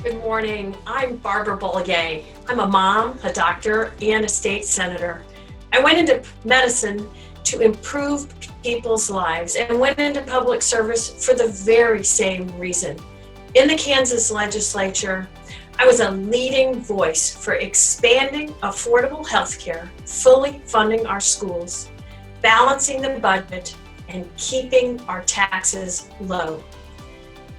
Good morning. I'm Barbara Bollier. I'm a mom, a doctor, and a state senator. I went into medicine to improve people's lives and went into public service for the very same reason. In the Kansas legislature, I was a leading voice for expanding affordable health care, fully funding our schools, balancing the budget, and keeping our taxes low.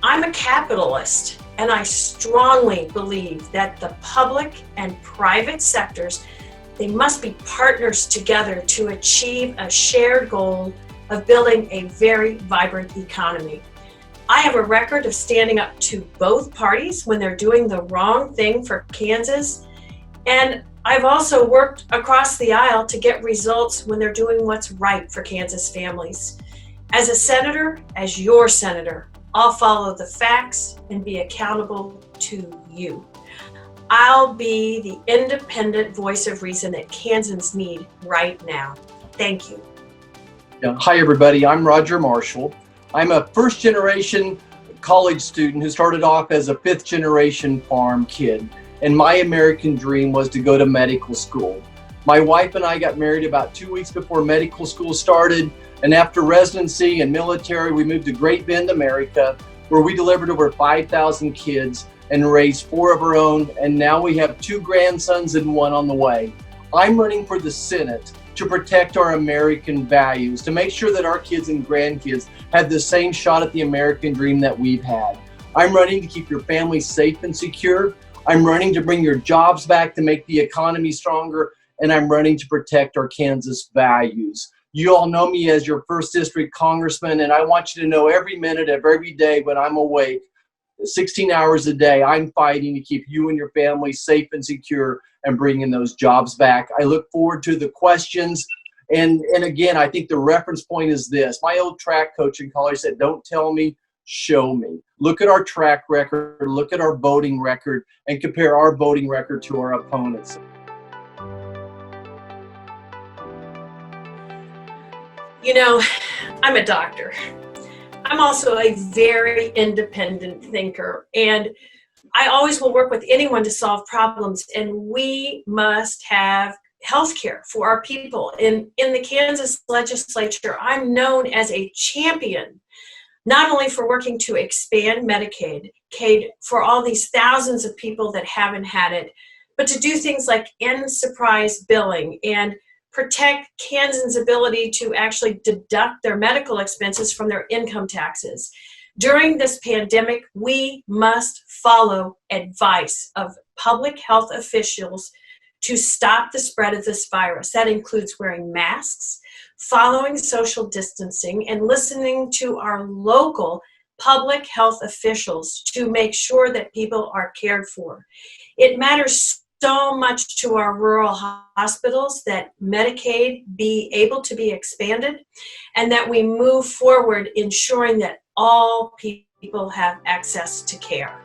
I'm a capitalist, and I strongly believe that the public and private sectors, they must be partners together to achieve a shared goal of building a very vibrant economy. I have a record of standing up to both parties when they're doing the wrong thing for Kansas, and I've also worked across the aisle to get results when they're doing what's right for Kansas families. As a senator, as your senator, I'll follow the facts and be accountable to you. I'll be the independent voice of reason that Kansans need right now. Thank you. Hi, everybody. I'm Roger Marshall. I'm a first-generation college student who started off as a fifth-generation farm kid, and my American dream was to go to medical school. My wife and I got married about 2 weeks before medical school started, and after residency and military, we moved to Great Bend, America, where we delivered over 5,000 kids and raised 4 of our own, and now we have 2 grandsons and 1 on the way. I'm running for the Senate to protect our American values, to make sure that our kids and grandkids have the same shot at the American dream that we've had. I'm running to keep your family safe and secure. I'm running to bring your jobs back, to make the economy stronger, and I'm running to protect our Kansas values. You all know me as your 1st District Congressman, and I want you to know every minute of every day when I'm awake, 16 hours a day, I'm fighting to keep you and your family safe and secure and bringing those jobs back. I look forward to the questions. And again, I think the reference point is this. My old track coach in college said, don't tell me, show me. Look at our track record, look at our voting record, and compare our voting record to our opponents. You know, I'm a doctor. I'm also a very independent thinker, and I always will work with anyone to solve problems, and we must have health care for our people. In the Kansas legislature, I'm known as a champion, not only for working to expand Medicaid for all these thousands of people that haven't had it, but to do things like end surprise billing and protect Kansans' ability to actually deduct their medical expenses from their income taxes. During this pandemic, we must follow advice of public health officials to stop the spread of this virus. That includes wearing masks, following social distancing, and listening to our local public health officials to make sure that people are cared for. It matters so much to our rural hospitals that Medicaid be able to be expanded, and that we move forward ensuring that all people have access to care.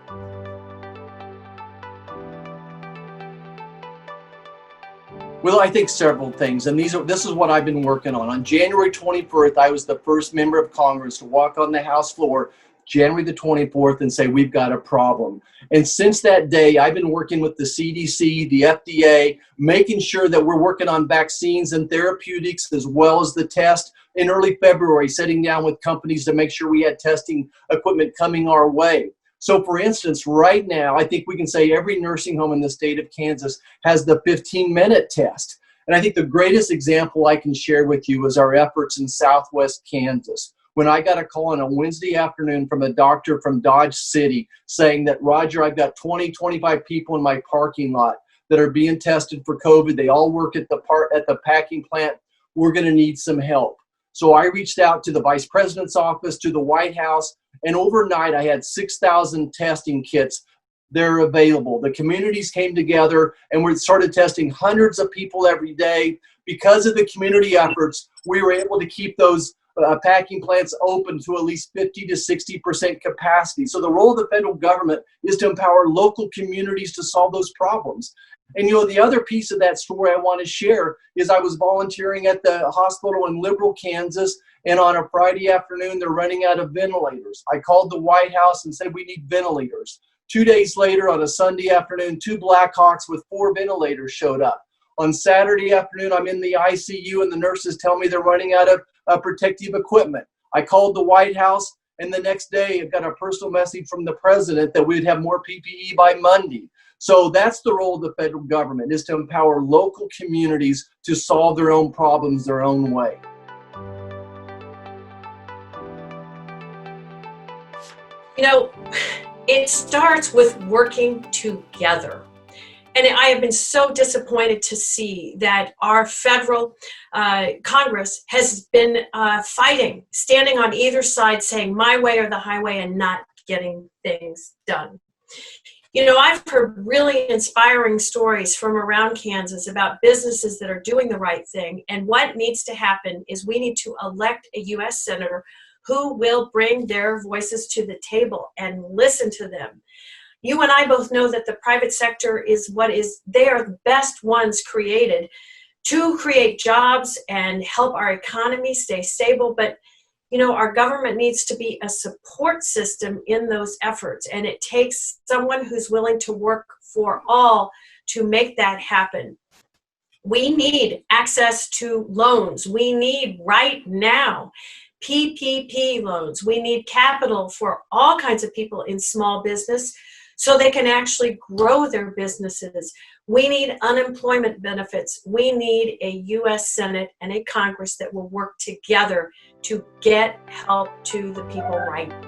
Well, I think several things, and this is what I've been working on. On January 24th, I was the first member of Congress to walk on the House floor, January the 24th, and say, we've got a problem. And since that day, I've been working with the CDC, the FDA, making sure that we're working on vaccines and therapeutics as well as the test. In early February, sitting down with companies to make sure we had testing equipment coming our way. So for instance, right now, I think we can say every nursing home in the state of Kansas has the 15-minute test. And I think the greatest example I can share with you is our efforts in Southwest Kansas. When I got a call on a Wednesday afternoon from a doctor from Dodge City saying that, Roger, I've got 25 people in my parking lot that are being tested for COVID. They all work at the packing plant. We're going to need some help. So I reached out to the Vice President's office, to the White House, and overnight I had 6,000 testing kits. They're available. The communities came together and we started testing hundreds of people every day. Because of the community efforts, we were able to keep those packing plants open to at least 50 to 60% capacity. So the role of the federal government is to empower local communities to solve those problems. And you know, the other piece of that story I want to share is I was volunteering at the hospital in Liberal, Kansas, and on a Friday afternoon, they're running out of ventilators. I called the White House and said, we need ventilators. 2 days later, on a Sunday afternoon, 2 Blackhawks with 4 ventilators showed up. On Saturday afternoon, I'm in the ICU and the nurses tell me they're running out of protective equipment. I called the White House, and the next day I got a personal message from the president that we'd have more PPE by Monday. So that's the role of the federal government, is to empower local communities to solve their own problems their own way. You know, it starts with working together. And I have been so disappointed to see that our federal Congress has been fighting, standing on either side, saying my way or the highway, and not getting things done. You know, I've heard really inspiring stories from around Kansas about businesses that are doing the right thing. And what needs to happen is we need to elect a U.S. Senator who will bring their voices to the table and listen to them. You and I both know that the private sector they are the best ones created to create jobs and help our economy stay stable. But, you know, our government needs to be a support system in those efforts. And it takes someone who's willing to work for all to make that happen. We need access to loans. We need right now PPP loans. We need capital for all kinds of people in small business so they can actually grow their businesses. We need unemployment benefits. We need a U.S. Senate and a Congress that will work together to get help to the people right now.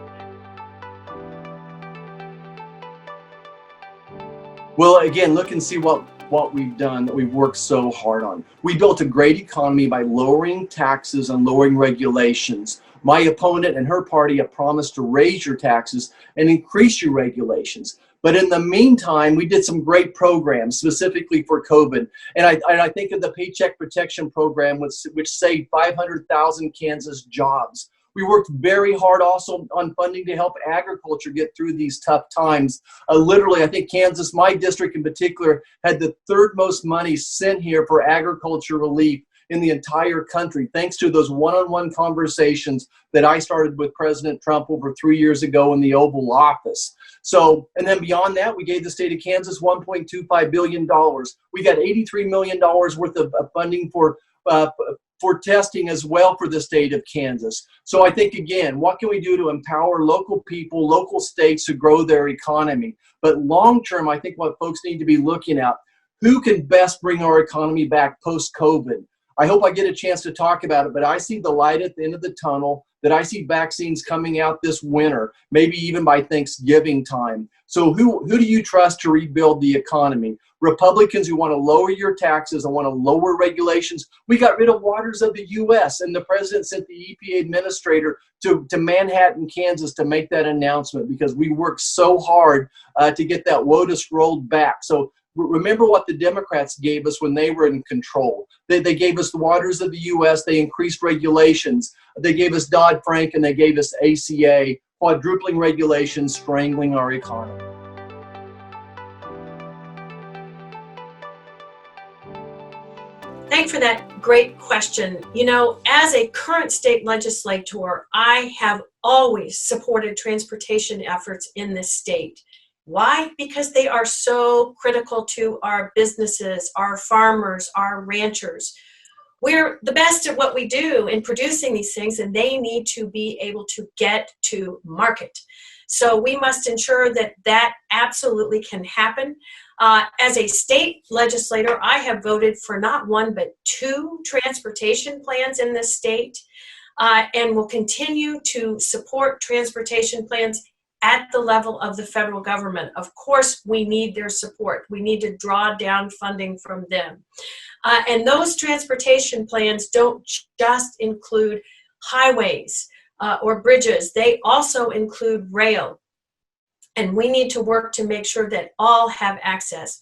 Well, again, look and see what we've done, that we've worked so hard on. We built a great economy by lowering taxes and lowering regulations. My opponent and her party have promised to raise your taxes and increase your regulations. But in the meantime, we did some great programs specifically for COVID. And I think of the Paycheck Protection Program, which saved 500,000 Kansas jobs. We worked very hard also on funding to help agriculture get through these tough times. Literally, I think Kansas, my district in particular, had the third most money sent here for agriculture relief in the entire country, thanks to those one-on-one conversations that I started with President Trump over 3 years ago in the Oval Office. So, and then beyond that, we gave the state of Kansas $1.25 billion. We got $83 million worth of funding for testing as well for the state of Kansas. So I think, again, what can we do to empower local people, local states to grow their economy? But long term, I think what folks need to be looking at, who can best bring our economy back post-COVID? I hope I get a chance to talk about it, but I see the light at the end of the tunnel, that I see vaccines coming out this winter, maybe even by Thanksgiving time. So who do you trust to rebuild the economy? Republicans who want to lower your taxes and want to lower regulations. We got rid of Waters of the U.S. and the president sent the EPA administrator to Manhattan, Kansas to make that announcement because we worked so hard to get that WOTUS rolled back. So remember what the Democrats gave us when they were in control. They gave us the Waters of the U.S., they increased regulations, they gave us Dodd-Frank, and they gave us ACA, quadrupling regulations, strangling our economy. Thanks for that great question. You know, as a current state legislator, I have always supported transportation efforts in this state. Why? Because they are so critical to our businesses, our farmers, our ranchers. We're the best at what we do in producing these things, and they need to be able to get to market. So we must ensure that that absolutely can happen. As a state legislator, I have voted for not one, but 2 transportation plans in this state, and will continue to support transportation plans at the level of the federal government. Of course, we need their support. We need to draw down funding from them. And those transportation plans don't just include highways or bridges. They also include rail. And we need to work to make sure that all have access.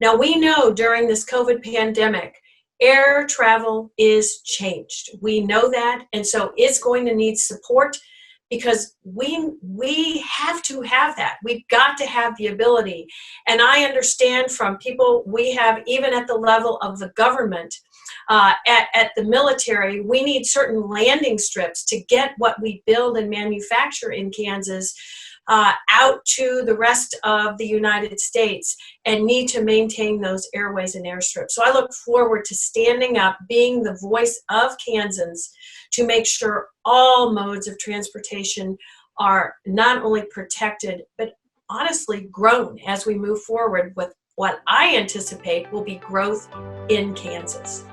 Now, we know during this COVID pandemic, air travel is changed. We know that. And so it's going to need support, because we have to have that. We've got to have the ability. And I understand from people we have, even at the level of the government, at the military, we need certain landing strips to get what we build and manufacture in Kansas out to the rest of the United States and need to maintain those airways and airstrips. So I look forward to standing up, being the voice of Kansans to make sure all modes of transportation are not only protected, but honestly grown as we move forward with what I anticipate will be growth in Kansas.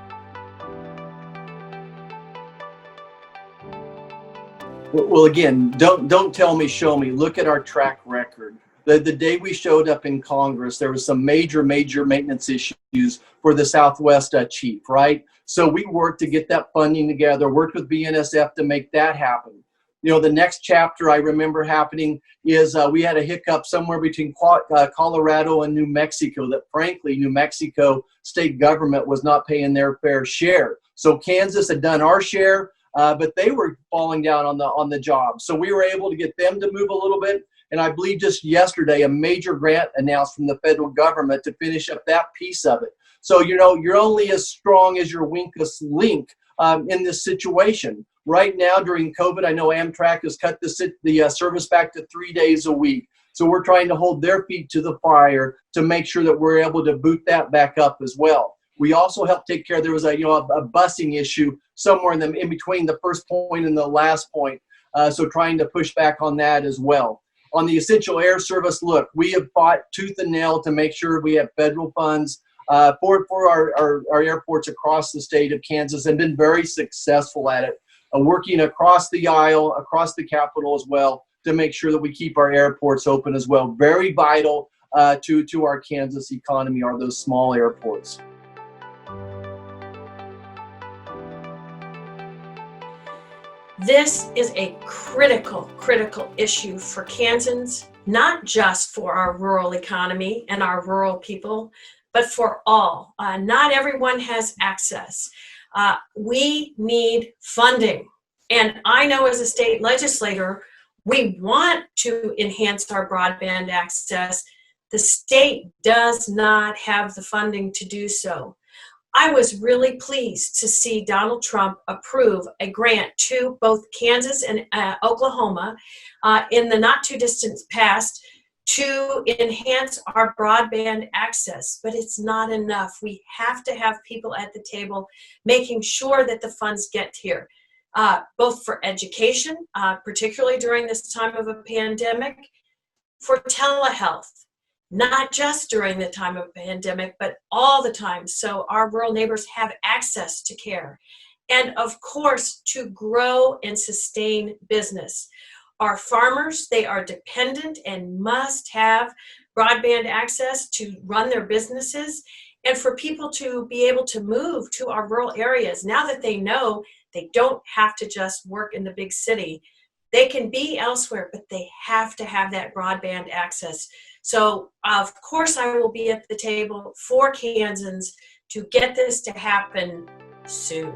Well, again, don't tell me, show me. Look at our track record. The day we showed up in Congress, there was some major maintenance issues for the Southwest chief, right? So we worked to get that funding together, worked with BNSF to make that happen. You know, the next chapter I remember happening is we had a hiccup somewhere between Colorado and New Mexico that, frankly, New Mexico state government was not paying their fair share. So Kansas had done our share, but they were falling down on the job. So we were able to get them to move a little bit. And I believe just yesterday, a major grant announced from the federal government to finish up that piece of it. So, you know, you're only as strong as your weakest link in this situation. Right now, during COVID, I know Amtrak has cut the service back to 3 days a week. So we're trying to hold their feet to the fire to make sure that we're able to boot that back up as well. We also helped take care. There was a busing issue somewhere in between the first point and the last point. So trying to push back on that as well. On the essential air service, look, we have fought tooth and nail to make sure we have federal funds for our airports across the state of Kansas and been very successful at it, working across the aisle, across the Capitol as well, to make sure that we keep our airports open as well. Very vital to our Kansas economy are those small airports. This is a critical issue for Kansans, not just for our rural economy and our rural people, but for all. Not everyone has access. We need funding. And I know as a state legislator, we want to enhance our broadband access. The state does not have the funding to do so. I was really pleased to see Donald Trump approve a grant to both Kansas and Oklahoma in the not too distant past to enhance our broadband access, but it's not enough. We have to have people at the table making sure that the funds get here, both for education, particularly during this time of a pandemic, for telehealth, not just during the time of a pandemic, but all the time, so our rural neighbors have access to care. And of course, to grow and sustain business. Our farmers, they are dependent and must have broadband access to run their businesses, and for people to be able to move to our rural areas now that they know they don't have to just work in the big city. They can be elsewhere, but they have to have that broadband access. So, of course, I will be at the table for Kansans to get this to happen soon.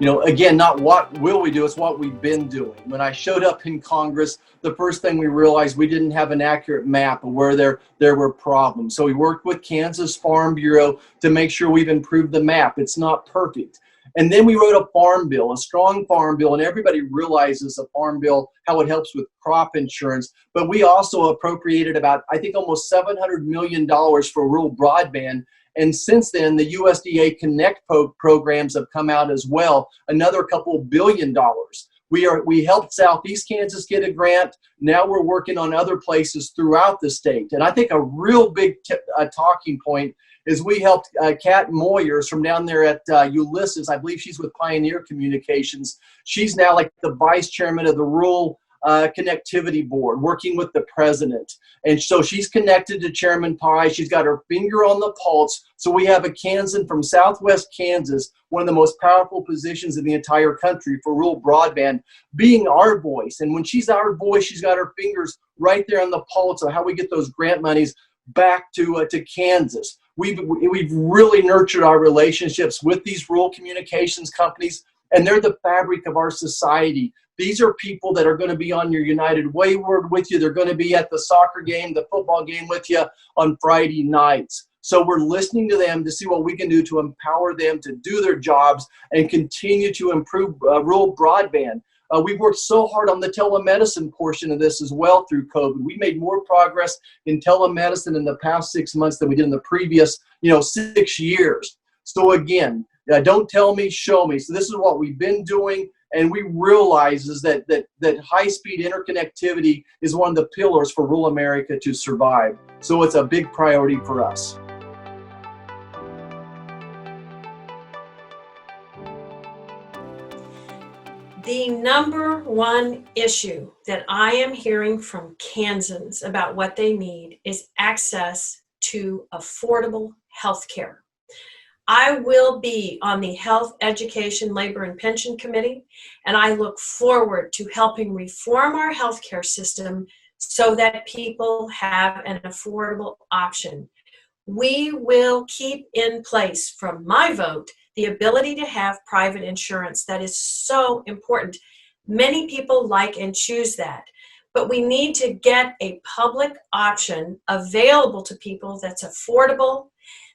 You know, again, not what will we do, it's what we've been doing. When I showed up in Congress, the first thing we realized we didn't have an accurate map of where there were problems. So we worked with Kansas Farm Bureau to make sure we've improved the map. It's not perfect. And then we wrote a farm bill, a strong farm bill, and everybody realizes a farm bill, how it helps with crop insurance. But we also appropriated about, I think, almost $700 million for rural broadband. And since then, the USDA Connect programs have come out as well, another couple $1 billion. We helped Southeast Kansas get a grant. Now we're working on other places throughout the state. And I think a real big talking point is we helped Kat Moyers from down there at Ulysses. I believe she's with Pioneer Communications. She's now like the vice chairman of the Rural Connectivity Board, working with the president. And so she's connected to Chairman Pai. She's got her finger on the pulse. So we have a Kansan from Southwest Kansas, one of the most powerful positions in the entire country for rural broadband, being our voice. And when she's our voice, she's got her fingers right there on the pulse of how we get those grant monies back to Kansas. We've really nurtured our relationships with these rural communications companies, and they're the fabric of our society. These are people that are going to be on your United Wayward with you. They're going to be at the soccer game, the football game with you on Friday nights. So we're listening to them to see what we can do to empower them to do their jobs and continue to improve rural broadband. We've worked so hard on the telemedicine portion of this as well through COVID. We made more progress in telemedicine in the past 6 months than we did in the previous, 6 years. So again, don't tell me, show me. So this is what we've been doing, and we realize is that high-speed interconnectivity is one of the pillars for rural America to survive. So it's a big priority for us. The number one issue that I am hearing from Kansans about what they need is access to affordable health care. I will be on the Health, Education, Labor, and Pension Committee, and I look forward to helping reform our healthcare system so that people have an affordable option. We will keep in place, from my vote, the ability to have private insurance. That is so important. Many people like and choose that, but we need to get a public option available to people that's affordable,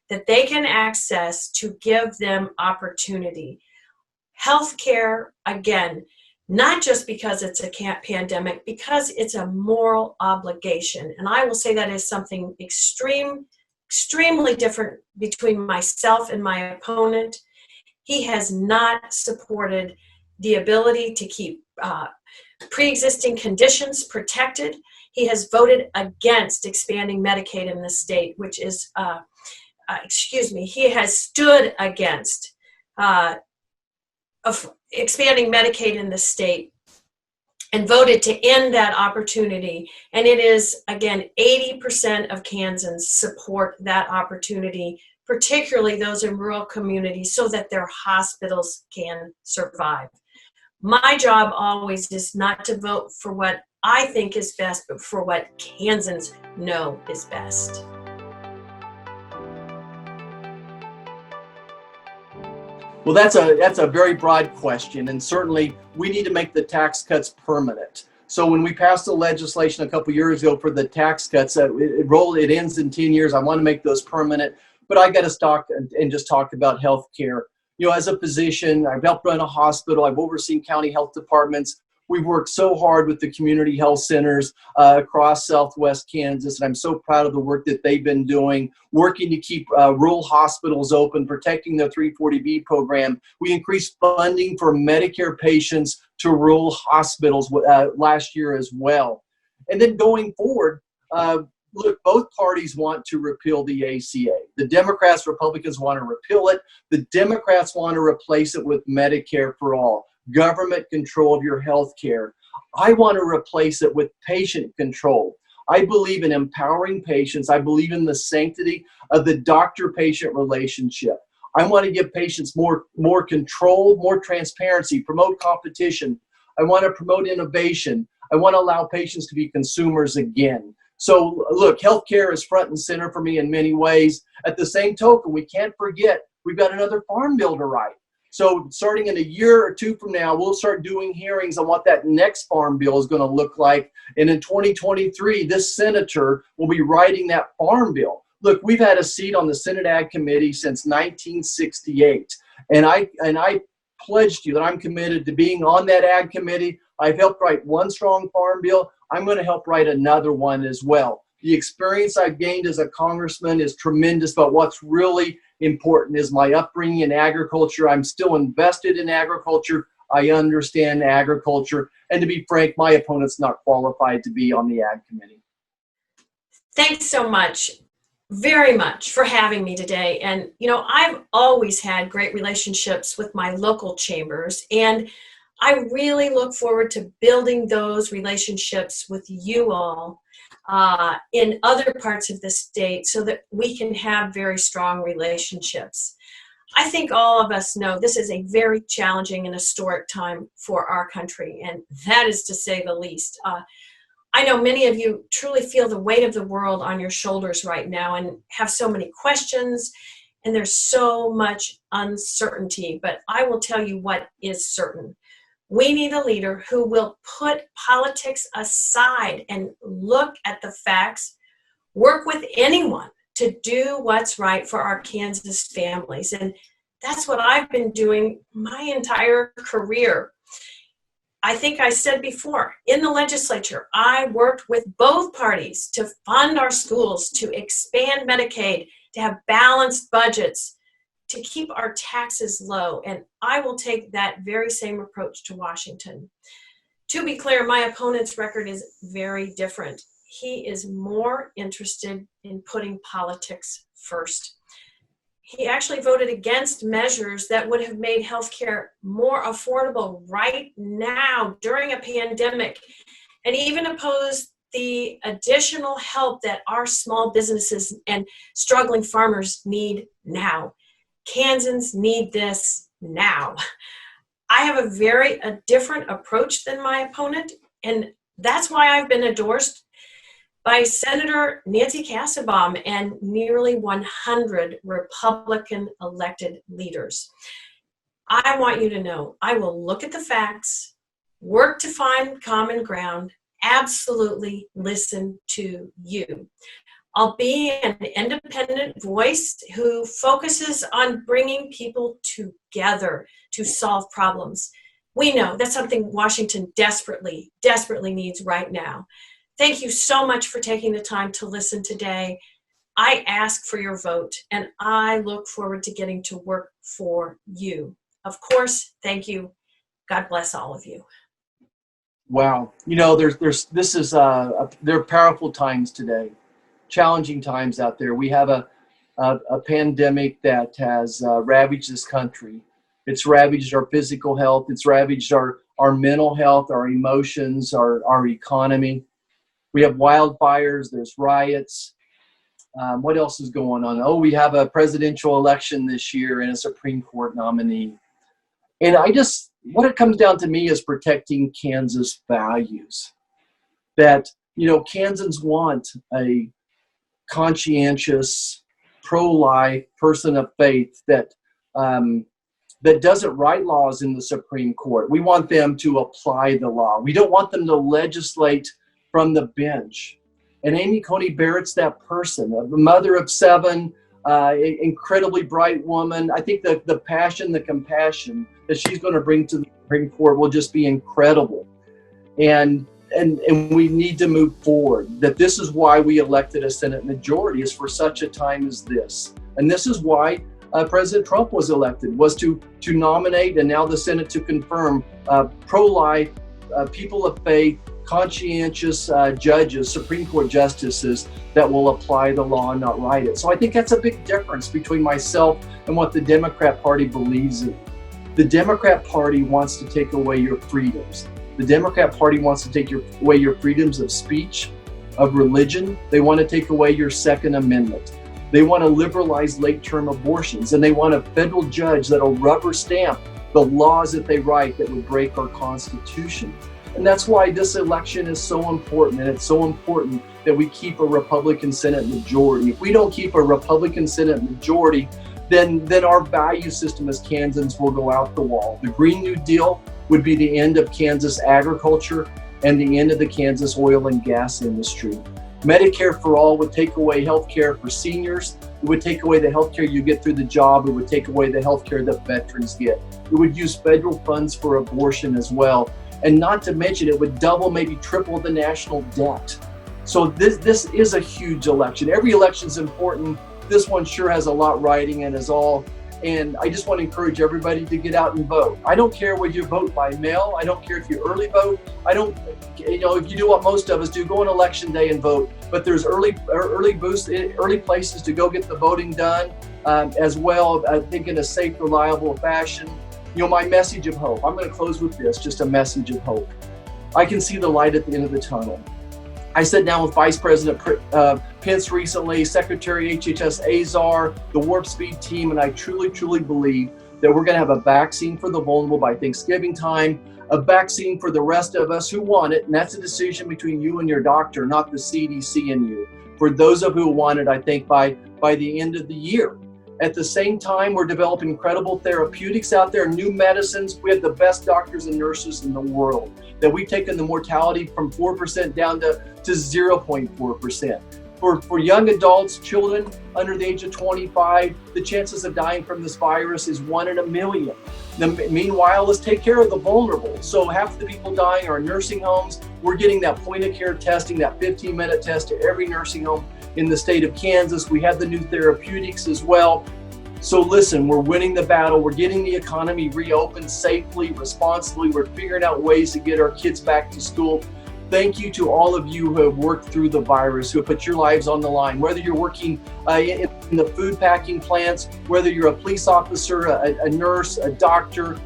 that they can access to give them opportunity. Healthcare, again, not just because it's a pandemic, because it's a moral obligation. And I will say that is something extremely different between myself and my opponent. He has not supported the ability to keep pre-existing conditions protected. He has voted against expanding Medicaid in the state, which is, he has stood against expanding Medicaid in the state and voted to end that opportunity. And it is, again, 80% of Kansans support that opportunity, particularly those in rural communities, so that their hospitals can survive. My job always is not to vote for what I think is best, but for what Kansans know is best. Well, that's a very broad question, and certainly we need to make the tax cuts permanent. So when we passed the legislation a couple years ago for the tax cuts, it ends in 10 years. I want to make those permanent, but I got to stop and just talk about health care. As a physician, I've helped run a hospital. I've overseen county health departments. We've worked so hard with the community health centers across Southwest Kansas, and I'm so proud of the work that they've been doing, working to keep rural hospitals open, protecting the 340B program. We increased funding for Medicare patients to rural hospitals last year as well. And then going forward, look, both parties want to repeal the ACA. The Democrats, Republicans want to repeal it. The Democrats want to replace it with Medicare for all. Government control of your health care. I want to replace it with patient control. I believe in empowering patients. I believe in the sanctity of the doctor-patient relationship. I want to give patients more control, more transparency, promote competition. I want to promote innovation. I want to allow patients to be consumers again. So look, healthcare is front and center for me in many ways. At the same token, we can't forget we've got another farm bill to write. So starting in a year or two from now, we'll start doing hearings on what that next farm bill is going to look like. And in 2023, this senator will be writing that farm bill. Look, we've had a seat on the Senate Ag Committee since 1968. And I pledged you that I'm committed to being on that Ag Committee. I've helped write one strong farm bill. I'm going to help write another one as well. The experience I've gained as a congressman is tremendous, but what's really important is my upbringing in agriculture. I'm still invested in agriculture. I understand agriculture. And to be frank, my opponent's not qualified to be on the Ag Committee. Thanks so much, very much, for having me today. And, I've always had great relationships with my local chambers, and I really look forward to building those relationships with you all in other parts of the state so that we can have very strong relationships. I think all of us know this is a very challenging and historic time for our country, and that is to say the least. I know many of you truly feel the weight of the world on your shoulders right now and have so many questions, and there's so much uncertainty, but I will tell you what is certain. We need a leader who will put politics aside and look at the facts, work with anyone to do what's right for our Kansas families. And that's what I've been doing my entire career. I think I said before, in the legislature, I worked with both parties to fund our schools, to expand Medicaid, to have balanced budgets, to keep our taxes low. And I will take that very same approach to Washington. To be clear, my opponent's record is very different. He is more interested in putting politics first. He actually voted against measures that would have made healthcare more affordable right now during a pandemic, and even opposed the additional help that our small businesses and struggling farmers need now. Kansans need this now. I have a different approach than my opponent, and that's why I've been endorsed by Senator Nancy Kassebaum and nearly 100 Republican elected leaders. I want you to know I will look at the facts, work to find common ground, absolutely listen to you. I'll be an independent voice who focuses on bringing people together to solve problems. We know that's something Washington desperately, desperately needs right now. Thank you so much for taking the time to listen today. I ask for your vote, and I look forward to getting to work for you. Of course, thank you. God bless all of you. Wow. You know, there are powerful times today, challenging times out there. We have a pandemic that has ravaged this country. It's ravaged our physical health. It's ravaged our mental health, our emotions, our economy. We have wildfires, there's riots. What else is going on? Oh, we have a presidential election this year and a Supreme Court nominee. And what it comes down to me is protecting Kansas values. That, you know, Kansans want a conscientious, pro-life person of faith that doesn't write laws in the Supreme Court. We want them to apply the law. We don't want them to legislate from the bench. And Amy Coney Barrett's that person, a mother of 7, incredibly bright woman. I think the passion, the compassion that she's going to bring to the Supreme Court will just be incredible. And we need to move forward. That this is why we elected a Senate majority, is for such a time as this. And this is why President Trump was elected, was to nominate, and now the Senate to confirm pro-life, people of faith, conscientious judges, Supreme Court justices that will apply the law and not write it. So I think that's a big difference between myself and what the Democrat Party believes in. The Democrat Party wants to take away your freedoms. The Democrat Party wants to take away your freedoms of speech, of religion. They want to take away your Second Amendment. They want to liberalize late-term abortions, and they want a federal judge that'll rubber stamp the laws that they write that would break our Constitution. And that's why this election is so important, and it's so important that we keep a Republican Senate majority. If we don't keep a Republican Senate majority, then our value system as Kansans will go out the wall. The Green New Deal would be the end of Kansas agriculture and the end of the Kansas oil and gas industry. Medicare for all would take away health care for seniors. It would take away the health care you get through the job. It would take away the health care that veterans get. It would use federal funds for abortion as well. And not to mention, it would double, maybe triple the national debt. So this is a huge election. Every election is important. This one sure has a lot riding in us all. And I just want to encourage everybody to get out and vote. I don't care whether you vote by mail. I don't care if you early vote. If you do what most of us do, go on election day and vote. But there's early places to go get the voting done as well, I think in a safe, reliable fashion. You know, my message of hope. I'm going to close with this, just a message of hope. I can see the light at the end of the tunnel. I sat down with Vice President Pence recently, Secretary HHS Azar, the Warp Speed team, and I truly, truly believe that we're going to have a vaccine for the vulnerable by Thanksgiving time, a vaccine for the rest of us who want it, and that's a decision between you and your doctor, not the CDC and you. For those of who want it, I think by the end of the year. At the same time, we're developing incredible therapeutics out there, new medicines. We have the best doctors and nurses in the world, that we've taken the mortality from 4% down to 0.4%. For young adults, children under the age of 25, the chances of dying from this virus is 1 in a million. Meanwhile, let's take care of the vulnerable. So half the people dying are in nursing homes. We're getting that point of care testing, that 15-minute test to every nursing home in the state of Kansas. We have the new therapeutics as well. So listen, we're winning the battle. We're getting the economy reopened safely, responsibly. We're figuring out ways to get our kids back to school. Thank you to all of you who have worked through the virus, who have put your lives on the line, whether you're working in the food packing plants, whether you're a police officer, a nurse, a doctor,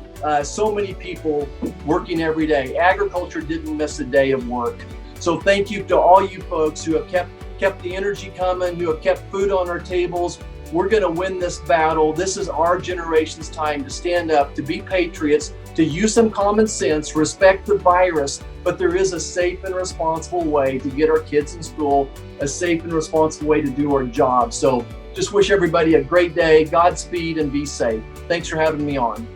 so many people working every day. Agriculture didn't miss a day of work. So thank you to all you folks who have kept the energy coming, who have kept food on our tables. We're going to win this battle. This is our generation's time to stand up, to be patriots, to use some common sense, respect the virus, but there is a safe and responsible way to get our kids in school, a safe and responsible way to do our job. So just wish everybody a great day, Godspeed, and be safe. Thanks for having me on.